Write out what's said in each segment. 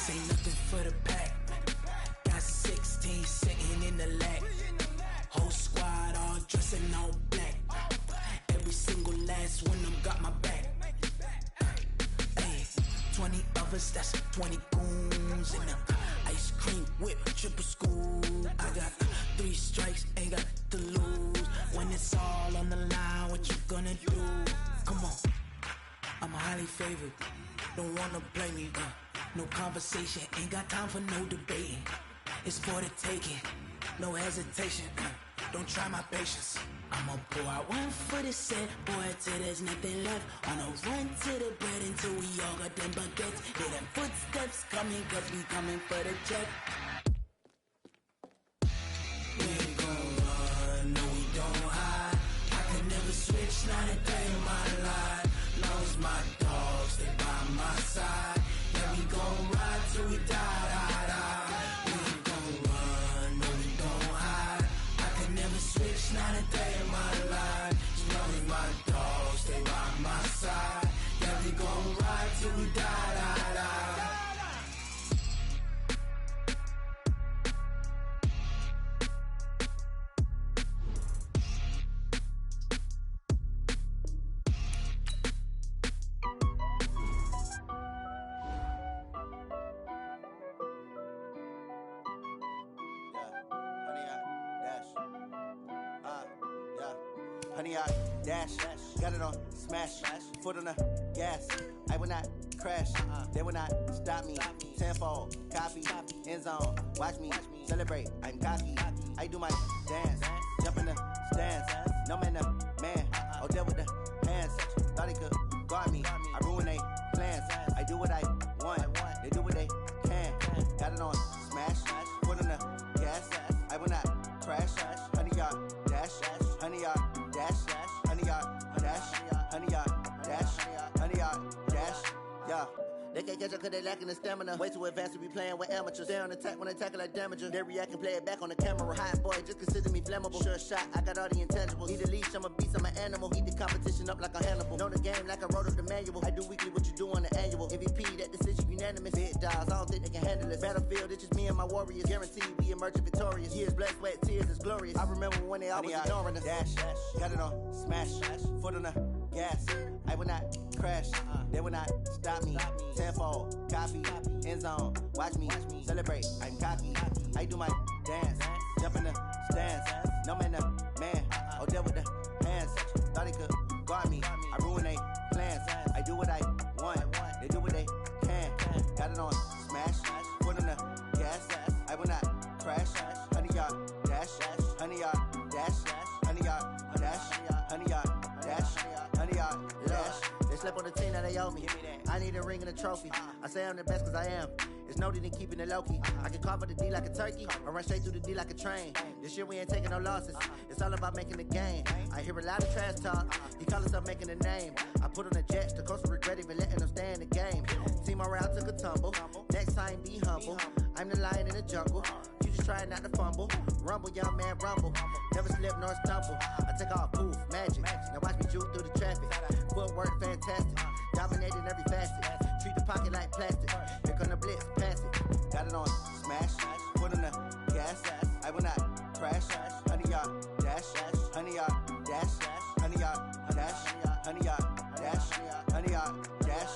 This ain't nothing for the pack. Got 16 sitting in the lap. Whole squad all dressing all black. Every single last one of them got my back. Hey, 20 of us, that's 20 goons in the ice cream whip, triple school. I got 3 strikes, ain't got to lose. When it's all on the line, what you gonna do? Come on, I'm highly favored. Don't wanna blame me. No conversation, ain't got time for no debating. It's for the taking, no hesitation. Don't try my patience. I'ma pour out one for the set, boy, till there's nothing left. On a run to the bread until we all got them baguettes. Hear them footsteps coming, cause we coming for the check. We ain't gon' run, no we don't hide. I can never switch, not a day in my life. Long as my dogs, they by my side. Yeah, we gon' ride till we die, die, die. We ain't gon' run, no we don't hide. I can never switch, not a day in my life. As long as my dogs, stay by my side. Yeah, we gon' ride till we die, die, die. Honey, I dash, got it on smash, foot on the gas. I will not crash, they will not stop me. Tenfold, copy, end zone, watch me celebrate. I'm cocky, I do my dance, jump in the stands. No man, the man, oh, deal with the hands. Thought he could guard me, I ruin they plans. I do what I want, they do what they can. Got it on smash, foot on the gas. I will not crash, honey, yard dash, honey, yard dash, honey, yard dash, honey, yard dash, honey, yard dash, yeah. They can't catch up cause they lacking the stamina. Way too advanced to be playing with amateurs. They on attack when they tackle like damager. They react and play it back on the camera. Hot boy, just consider me flammable. Sure shot, I got all the intangibles. Need a leash, I'm a beast, I'm an animal. Heat the competition up like a Hannibal. Know the game like I wrote up the manual. I do weekly what you do on the annual. MVP, that decision unanimous. Big dogs, I don't think they can handle it. Battlefield, it's just me and my warriors. Guaranteed we emerging victorious. Years, blood, sweat, tears, it's glorious. I remember when they always ignoring us. Dash, got it on smash, foot on the gas. I will not crash, they will not stop me. Tenfold, copy, end zone, watch me celebrate. I'm cocky, I do my dance, jump in the stands. No man, the man, oh, deal with the hands. Thought he could guard me, I ruin they plans. I do what I want, they do what they can. Got it on smash, foot on the gas. I will not crash, honey, yard dash, honey, yard dash, honey, yard dash, honey, yard dash, honey, yard dash. They slept on the team that they owe me. I need a ring and a trophy. I say I'm the best cause I am. It's no need in keeping it low key. I can carve up the D like a turkey, or run straight through the D like a train. This year we ain't taking no losses. It's all about making the game. I hear a lot of trash talk. He call himself making a name. I put on the jets. The coach will regret even letting them stay in the game. Team around took a tumble. Next time be humble. I'm the lion in the jungle. You just try not to fumble. Rumble, young man, rumble. Never slip nor stumble. I take off poof, magic. Now watch me juke through the traffic. Footwork fantastic. Dominating every facet. Treat the pocket like plastic. Here come the blitz, pass it. Got it on smash, foot on the gas. I will not crash. Honey, yard dash, honey, yard dash, honey, yard dash, honey, yard dash, honey, yard dash.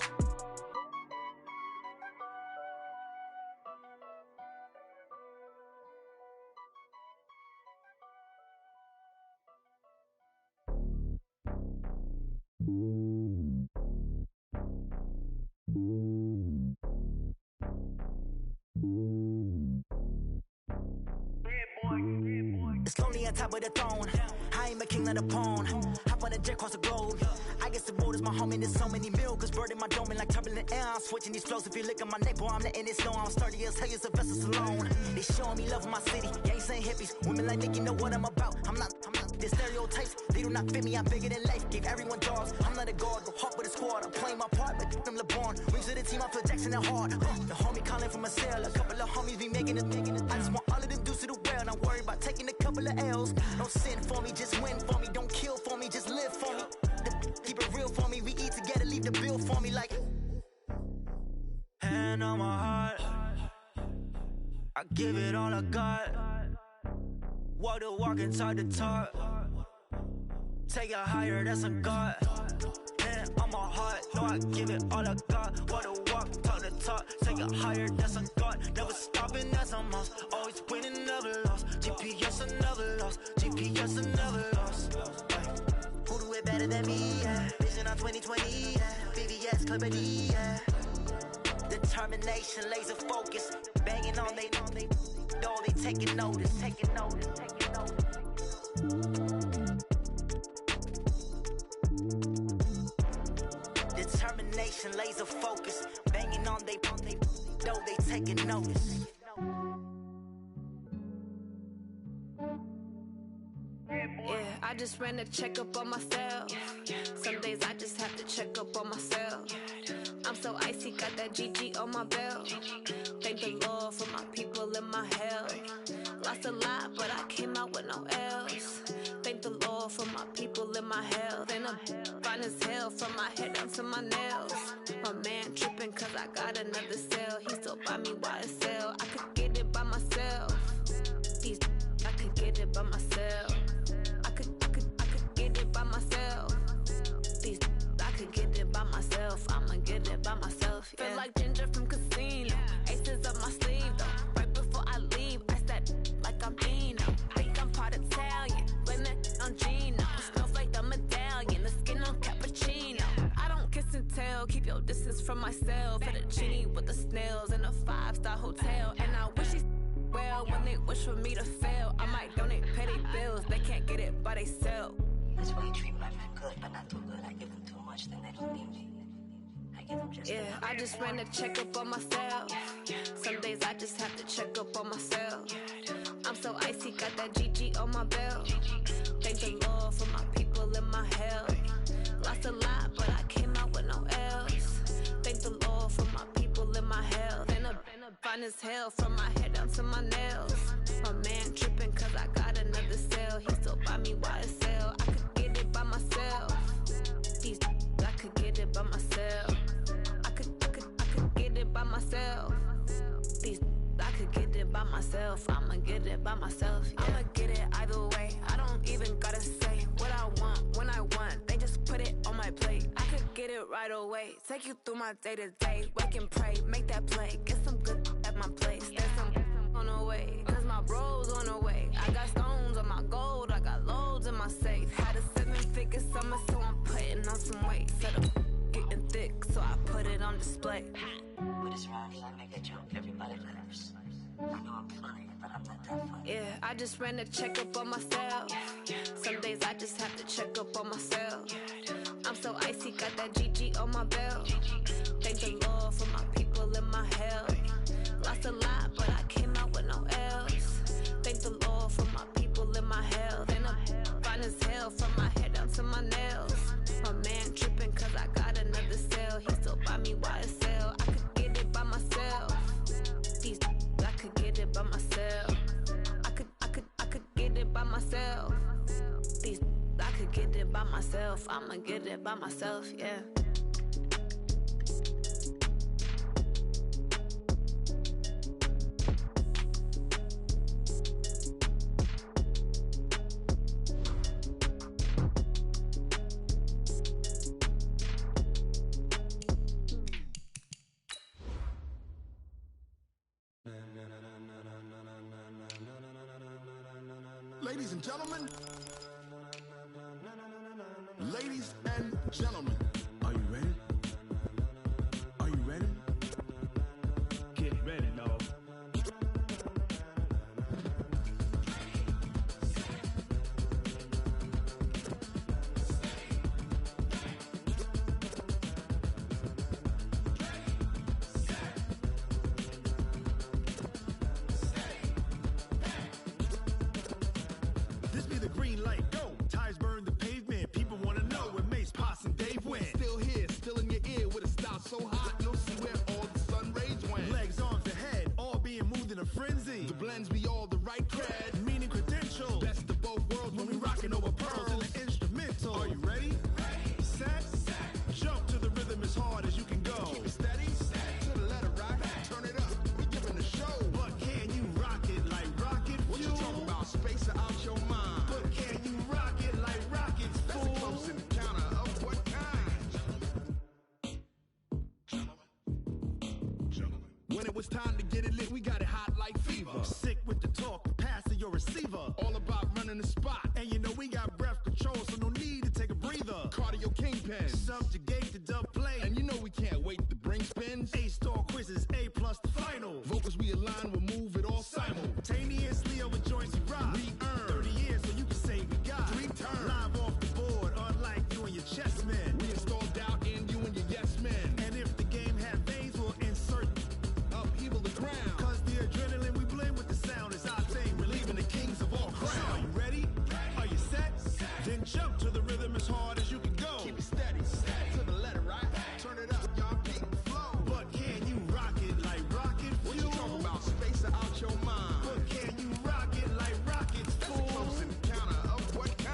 It's lonely on top of the throne. I ain't a king, not a pawn. Hop on a jet across the globe. I guess the road is my home and there's so many milkers birding my dome and like turbulent air. I'm switching these flows. If you look at my neck, boy, I'm letting it slow. I'm sturdy as hell, as a vessel alone. They showing me love in my city. Gangs ain't hippies. Women like Nicky know what I'm about. I'm not the stereotypes. They do not fit me. I'm bigger than life. Gave everyone dogs. I'm not a guard. Go hard with a squad. I'm playing my part, but them LeBron. Rings to the team. I feel Jackson and hard. The homie calling from a cell. A couple of homies be making it. I just want all of them dudes to the well. Not worried about taking a couple of L's. Don't sin for me, just win for me. Don't kill for me, just live for me. Keep it real for me. We eat together, leave the bill for me like. Hand on my heart. I give it all I got. Walk the walk and talk the talk. Take it higher, that's a God. Man, I'm a heart, no, I give it all I got. Walk the walk, talk the talk. Take it higher, that's a God. Never stopping, that's a must. Always winning, never lost. GPS, I never lost. GPS, I never lost. Who do it better than me? Yeah. Vision on 2020. Yeah. VVS, Clippity. Yeah. Determination, laser focus. Banging on they know they taking notice. Taking notice. Taking notice. Determination, laser focus. Banging on they know they taking notice. Yeah, I just ran a checkup on myself. Some days I just have to check up on myself. I'm so icy, got that GG on my belt. Thank the Lord for my people in my health. Lost a lot, but I came out with no else. Thank the Lord for my people in my health. And I'm fine as hell from my head down to my nails. My man tripping cause I got another cell. He still buy me YSL. I could get it by myself. These I could get it by myself. I could get it by myself. These I could get it by myself. I'ma get it by myself. Yeah. Feel like Ginger from Casino. Aces up my sleeve though. Right before I leave, I said like I'm Dino. Think I'm part Italian. Blame it on Gino. Smells like the medallion. The skin on cappuccino. I don't kiss and tell. Keep your distance from myself. Fettuccine with the snails in a 5-star hotel. And I wish he's well when they wish for me to fail. I might donate petty bills. They can't get it by themselves. That's why you treat my friend good, but not too good. I give them too much, then they don't need me. I give them just enough. I just ran a checkup on myself. Some days I just have to check up on myself. I'm so icy, got that GG on my belt. Thank the Lord for my people in my health. Lost a lot, but I came out with no else. Thank the Lord for my people in my health. And I'm fine as hell from my head down to my nails. My man tripping cause I got another cell. He still buy me YSL. I could get it by myself. These I could get it by myself. I could get it by myself. These I could get it by myself. I'ma get it by myself. Yeah. I'ma get it either way. I don't even gotta say what I want when I want. They just put it on my plate. I could get it right away. Take you through my day to day. Wake and pray, make that play. Get some good at my place. There's some on the way. Cause my bro's on the way. I got stones on my gold. I got loads in my safe. Had a 7-figure summer, so I'm putting on some weight. Said I'm getting thick, so I put it on display. With this rhyme, I make a joke, everybody laughs. I know I'm funny, but I'm not that funny. Yeah, I just ran a checkup on myself. Some days I just have to check up on myself. I'm so icy, got that GG on my belt. Thank the Lord for my people in my health. Lost a lot, but I came out with no else. Thank the Lord for my people in my health. And I'm fine as hell from my head down to my nails. My man tripping cause I got another cell. He still buy me YSL. I could get it by myself. These I could get it by myself. I could get it by myself. These I could get it by myself. I'ma get it by myself, yeah. Ladies and gentlemen, ladies and gentlemen, are you ready? Are you ready? Get ready, dog. This be the green light, go. Tires burn the pavement. People wanna know where Mace, Potts, and Dave went. Still here, still in it's time to get it lit. We got it hot like fever. Sick with the talk, passing your receiver. All about running the spot. And you know we got breath control, so no need to take a breather. Cardio kingpin. Subjugate the dub play. And you know we can't wait to bring spins. A-star quizzes, A+ the final. Vocals we align, we'll move it all simultaneously over joints we rock. We earn 30 years, so you can say we got 3 turns. Live off the board, unlike you and your chess men. We installed doubt in you and your yes men. And if the game had veins, we'll insert upheaval the ground. Cause the adrenaline we blend with the sound is our thing. We're leaving the kings of all crowns. So are you ready? Are you set? Then jump to the rhythm as hard as you can go. Keep it steady, to the letter, right? Turn it up, y'all, keep the flow. But can you rock it like rocket fuel? What you talking about? Space it out your mind. But can you rock it like rockets full? That's a close encounter of what kind?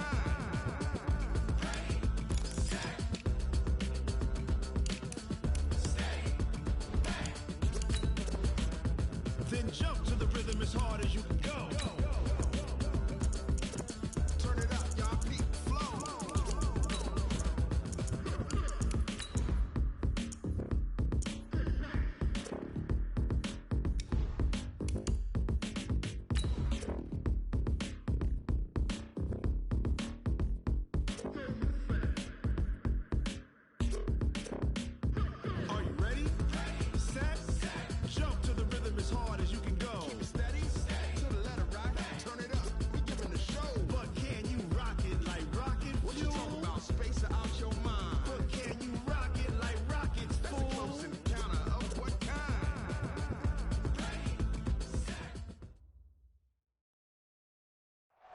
Then jump to the rhythm as hard as you can go. Turn it up, y'all, keep the flow. Are you ready? Set? Jump to the rhythm as hard as you can go. Keep it steady, to the letter, right? Turn it up, we giving the show. But can you rock it like rocket What you fuel? talking about? Space it out your mind. But can you rock it like rockets That's a full? close encounter of what kind?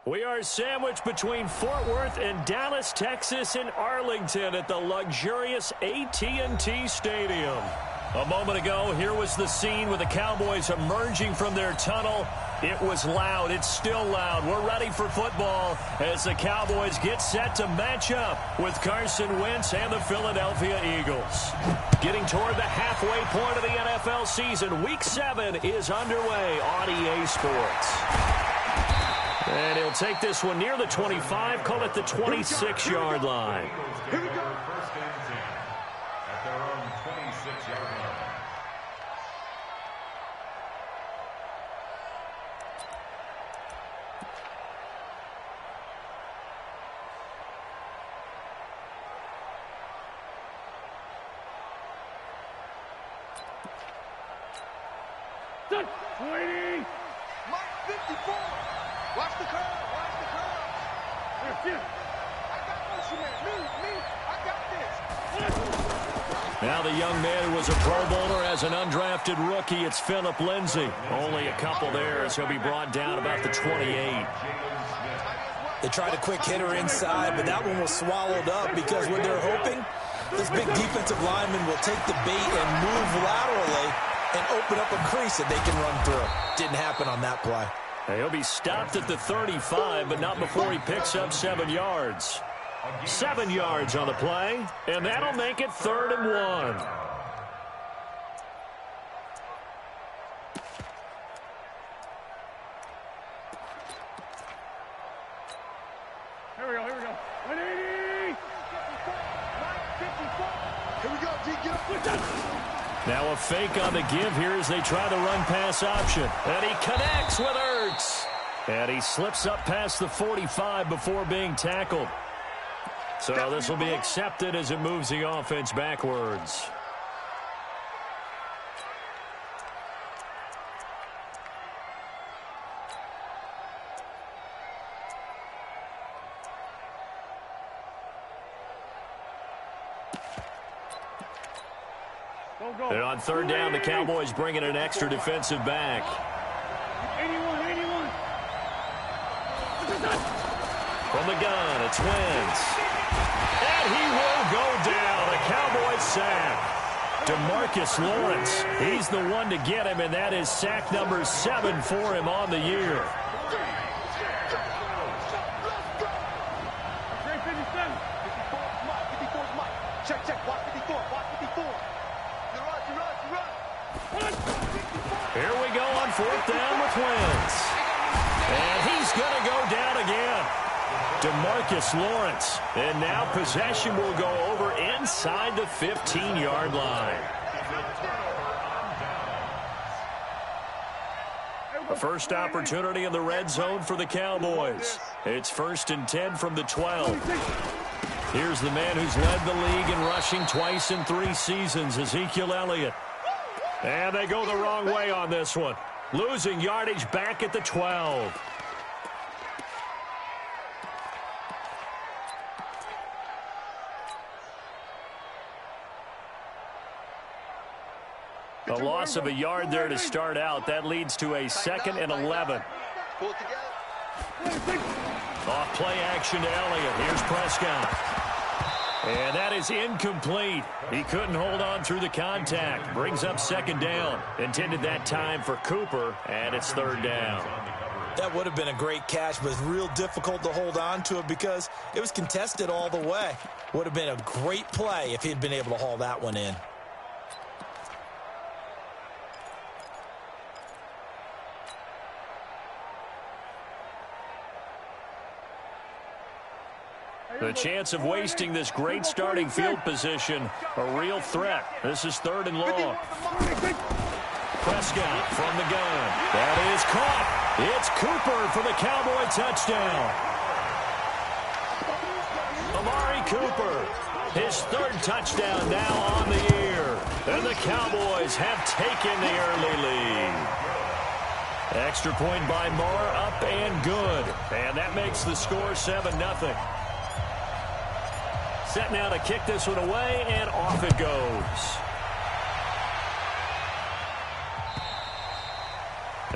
We are sandwiched between Fort Worth and Dallas, Texas, and Arlington at the luxurious AT&T Stadium. A moment ago, here was the scene with the Cowboys emerging from their tunnel. It was loud. It's still loud. We're ready for football as the Cowboys get set to match up with Carson Wentz and the Philadelphia Eagles. Getting toward the halfway point of the NFL season, Week 7 is underway on EA Sports. And he'll take this one near the 25, call it the 26-yard line. Here we go. First and 10 at their own 26-yard line. Good. 20. Mark 54. Watch the crowd. Watch the crowd. That's it. I got motion, man. Me. I got this. Now the young man who was a Pro Bowler as an undrafted rookie, it's Phillip Lindsay. Only a couple there as he'll be brought down about the 28. They tried a quick hitter inside, but that one was swallowed up because what they're hoping, this big defensive lineman will take the bait and move laterally and open up a crease that they can run through. Didn't happen on that play. He'll be stopped at the 35, but not before he picks up 7 yards. 7 yards on the play, and that'll make it 3rd and 1. Here we go. 180. Here we go, G. Get up. Now a fake on the give here as they try the run-pass option. And he connects with Ertz. And he slips up past the 45 before being tackled. So this will be accepted as it moves the offense backwards. And on 3rd down, the Cowboys bring in an extra defensive back. 81. From the gun, it's Wentz. And he will go down. A Cowboys sack. DeMarcus Lawrence, he's the one to get him, and that is sack number 7 for him on the year. Here we go on 4th down with Wentz. And he's going to go down again. DeMarcus Lawrence. And now possession will go over inside the 15-yard line. A first opportunity in the red zone for the Cowboys. It's 1st and 10 from the 12. Here's the man who's led the league in rushing twice in 3 seasons, Ezekiel Elliott. And they go the wrong way on this one. Losing yardage back at the 12. A loss of a yard there to start out. That leads to a 2nd and 11. Off play action to Elliott. Here's Prescott. And that is incomplete. He couldn't hold on through the contact. Brings up 2nd down. Intended that time for Cooper, and it's 3rd down. That would have been a great catch, but it's real difficult to hold on to it because it was contested all the way. Would have been a great play if he had been able to haul that one in. The chance of wasting this great starting field position, a real threat. This is 3rd and long. Prescott from the gun. That is caught. It's Cooper for the Cowboy touchdown. Amari Cooper, his 3rd touchdown now on the year. And the Cowboys have taken the early lead. Extra point by Marr, up and good. And that makes the score 7-0. Set now to kick this one away, and off it goes.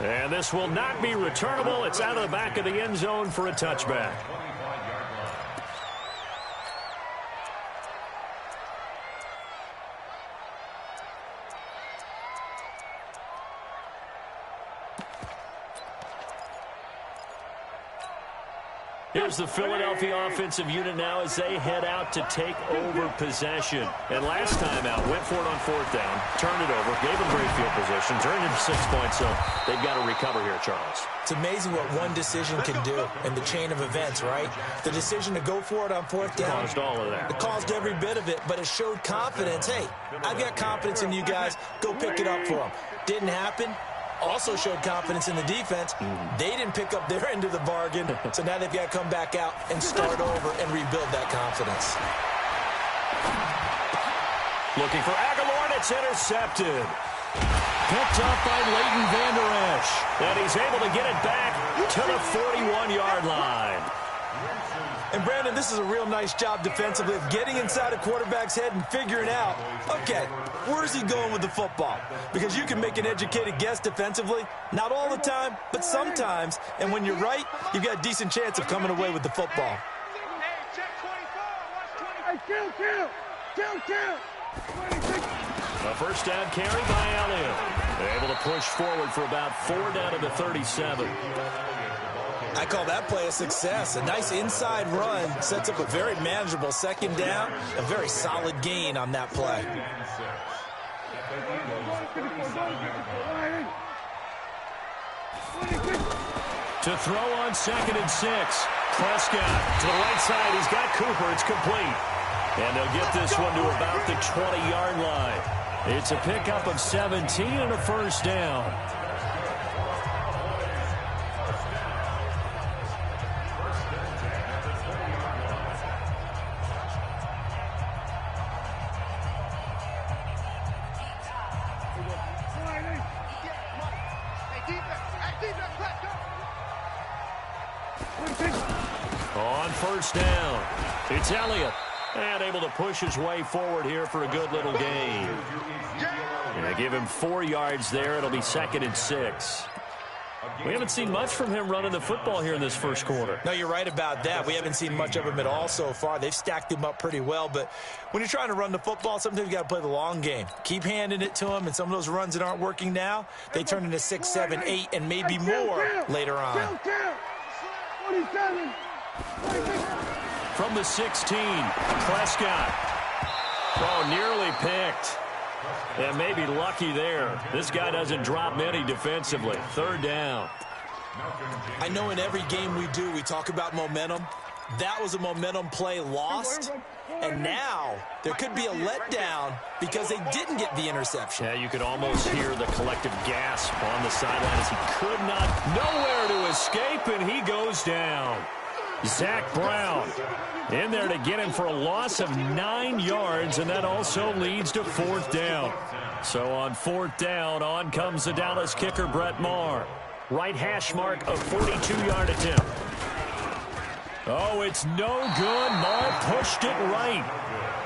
And this will not be returnable. It's out of the back of the end zone for a touchback. Here's the Philadelphia offensive unit now as they head out to take over possession. And last time out, went for it on 4th down, turned it over, gave them great field position, turned it to 6 points, so they've got to recover here, Charles. It's amazing what one decision can do in the chain of events, right? The decision to go for it on 4th down. Caused all of that. It caused every bit of it, but it showed confidence. Hey, I've got confidence in you guys. Go pick it up for them. Didn't happen. Also showed confidence in the defense. They didn't pick up their end of the bargain, so now they've got to come back out and start over and rebuild that confidence. Looking for Aguilar, and it's intercepted. Picked up by Leighton Vander Esch, and he's able to get it back to the 41-yard line. And, Brandon, this is a real nice job defensively of getting inside a quarterback's head and figuring out, okay, where's he going with the football? Because you can make an educated guess defensively, not all the time, but sometimes. And when you're right, you've got a decent chance of coming away with the football. A first down carry by Elliott. They're able to push forward for about 4 down to the 37. I call that play a success. A nice inside run sets up a very manageable 2nd down. A very solid gain on that play. To throw on 2nd and 6. Prescott to the right side. He's got Cooper. It's complete. And they'll get this one to about the 20-yard line. It's a pickup of 17 and a first down. On first down, it's Elliott. And able to push his way forward here for a good little gain. And they give him 4 yards there. It'll be 2nd and 6. We haven't seen much from him running the football here in this first quarter. No, you're right about that. We haven't seen much of him at all so far. They've stacked him up pretty well, but when you're trying to run the football, sometimes you got to play the long game. Keep handing it to him, and some of those runs that aren't working now, they turn into 6, 7, 8, and maybe more later on. From the 16, Prescott. Oh, nearly picked. And maybe lucky there. This guy doesn't drop many defensively. 3rd down. I know in every game we do, we talk about momentum. That was a momentum play lost. And now there could be a letdown because they didn't get the interception. Yeah, you could almost hear the collective gasp on the sideline as he could not, nowhere to escape, and he goes down. Zach Brown in there to get him for a loss of 9 yards, and that also leads to 4th down. So on 4th down, on comes the Dallas kicker, Brett Maher. Right hash mark of 42-yard attempt. Oh, it's no good. Maher pushed it right.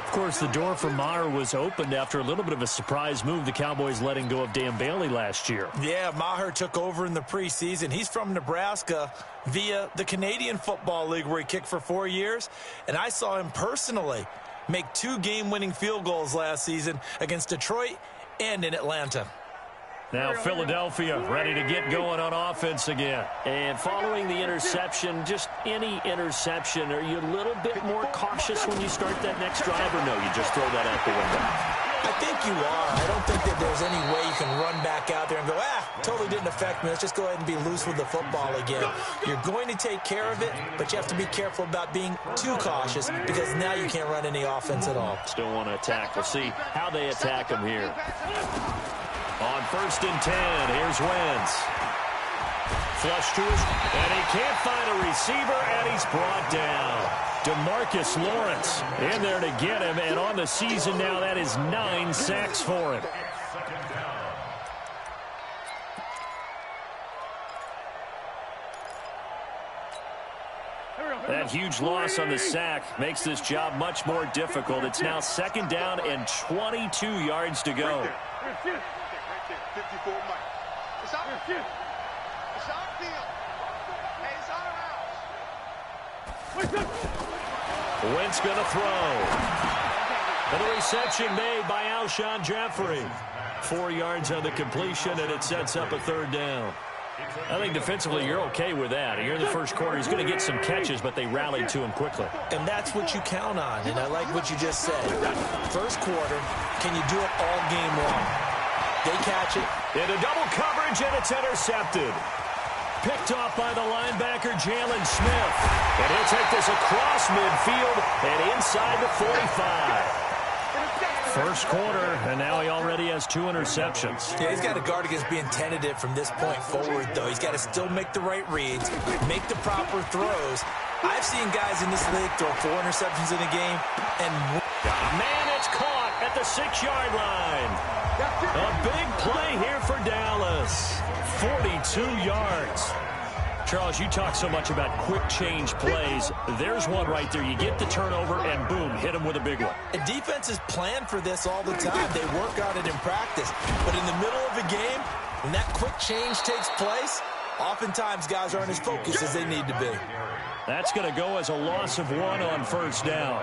Of course, the door for Maher was opened after a little bit of a surprise move. The Cowboys letting go of Dan Bailey last year. Yeah, Maher took over in the preseason. He's from Nebraska via the Canadian Football League where he kicked for 4 years. And I saw him personally make 2 game-winning field goals last season against Detroit and in Atlanta. Now Philadelphia ready to get going on offense again. And following the interception, just any interception, are you a little bit more cautious when you start that next drive, or no, you just throw that out the window? I think you are. I don't think that there's any way you can run back out there and go, totally didn't affect me. Let's just go ahead and be loose with the football again. You're going to take care of it, but you have to be careful about being too cautious because now you can't run any offense at all. Still want to attack. We'll see how they attack him here. On 1st and 10, here's Wentz. Flush to his, and he can't find a receiver, and he's brought down. DeMarcus Lawrence in there to get him, and on the season now, that is 9 sacks for him. That huge loss on the sack makes this job much more difficult. It's now 2nd down and 22 yards to go. 54 Mike. It's out. It's outfield. And it's out of bounds. Wentz going to throw. And a reception made by Alshon Jeffrey. 4 yards on the completion, and it sets up a 3rd down. I think defensively you're okay with that. You're in the first quarter. He's going to get some catches, but they rallied to him quickly. And that's what you count on, and I like what you just said. First quarter, can you do it all game long? They catch it. Into double coverage, and it's intercepted. Picked off by the linebacker, Jalen Smith. And he'll take this across midfield and inside the 45. First quarter, and now he already has 2 interceptions. Yeah, he's got to guard against being tentative from this point forward, though. He's got to still make the right reads, make the proper throws. I've seen guys in this league throw 4 interceptions in a game, and man, it's caught at the 6-yard line. A big play here for Dallas. 42 yards. Charles, you talk so much about quick change plays. There's one right there. You get the turnover, and boom, hit him with a big one. And defenses plan for this all the time. They work on it in practice. But in the middle of a game, when that quick change takes place, oftentimes guys aren't as focused as they need to be. That's going to go as a loss of 1 on 1st down.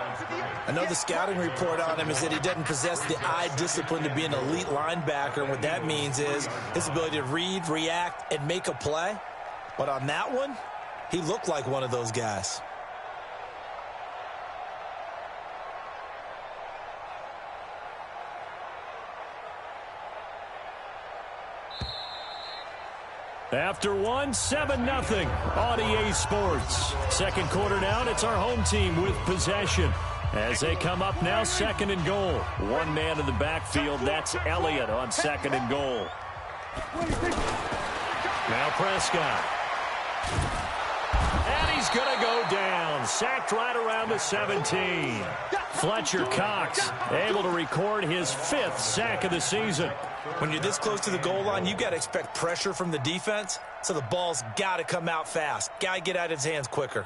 I know the scouting report on him is that he doesn't possess the eye discipline to be an elite linebacker. And what that means is his ability to read, react, and make a play. But on that one, he looked like one of those guys. After 1, 7-0 on EA Sports. Second quarter now, it's our home team with possession. As they come up now, 2nd and goal. One man in the backfield, that's Elliott on 2nd and goal. Now Prescott. And he's going to go down. Sacked right around the 17. Fletcher Cox able to record his 5th sack of the season. When you're this close to the goal line, you got to expect pressure from the defense, so the ball's got to come out fast. Got to get out of his hands quicker.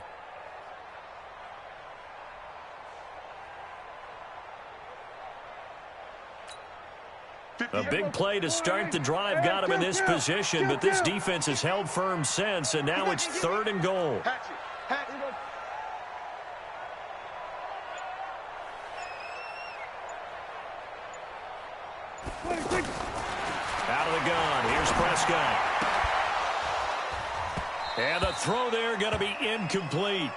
A big play to start the drive got him in this position, but this defense has held firm since, and now it's 3rd and goal. Out of the gun, here's Prescott. And the throw there going to be incomplete.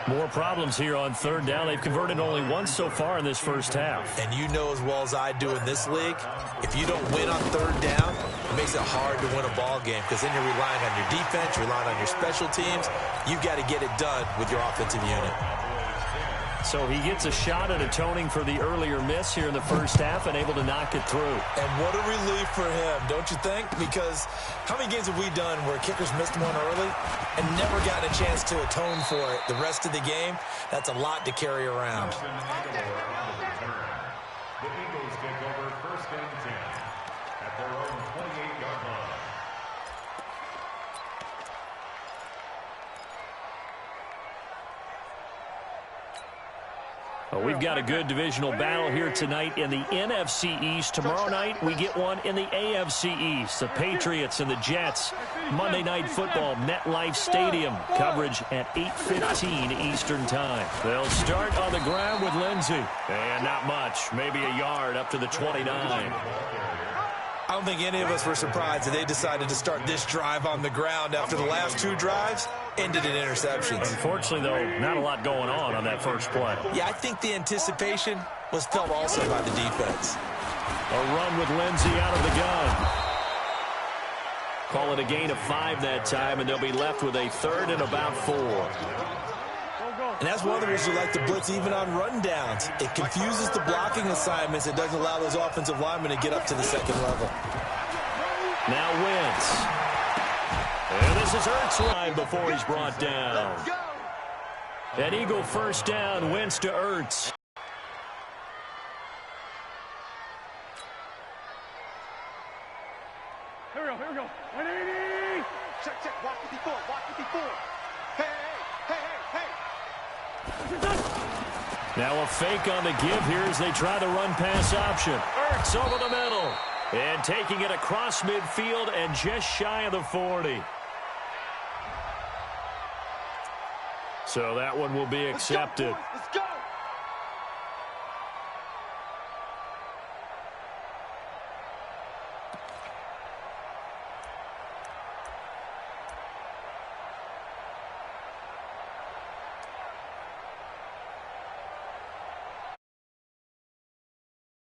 More problems here on third down. They've converted only once so far in this first half. And you know as well as I do in this league, if you don't win on third down, it makes it hard to win a ball game because then you're relying on your defense, you're relying on your special teams. You've got to get it done with your offensive unit. So he gets a shot at atoning for the earlier miss here in the first half and able to knock it through. And what a relief for him, don't you think? Because how many games have we done where kickers missed one early and never gotten a chance to atone for it the rest of the game? That's a lot to carry around. The Eagles take over first and 10 at their own 28-yard line. Well, we've got a good divisional battle here tonight in the NFC East. Tomorrow night, we get one in the AFC East. The Patriots and the Jets. Monday Night Football, MetLife Stadium. Coverage at 8:15 Eastern Time. They'll start on the ground with Lindsey. And not much. Maybe a yard up to the 29. I don't think any of us were surprised that they decided to start this drive on the ground after the last two drives ended in interceptions. Unfortunately, though, not a lot going on that first play. Yeah, I think the anticipation was felt also by the defense. A run with Lindsey out of the gun. Call it a gain of 5 that time, and they'll be left with a third and about 4. And that's one of the reasons you like to blitz even on rundowns. It confuses the blocking assignments. It doesn't allow those offensive linemen to get up to the second level. Now Wentz. And this is Ertz line before he's brought down. An Eagle first down, Wentz to Ertz. Here we go. 180. Check. Watch it before. Hey. Now a fake on the give here as they try the run-pass option. Ertz over the middle. And taking it across midfield and just shy of the 40. So that one will be accepted. Let's go.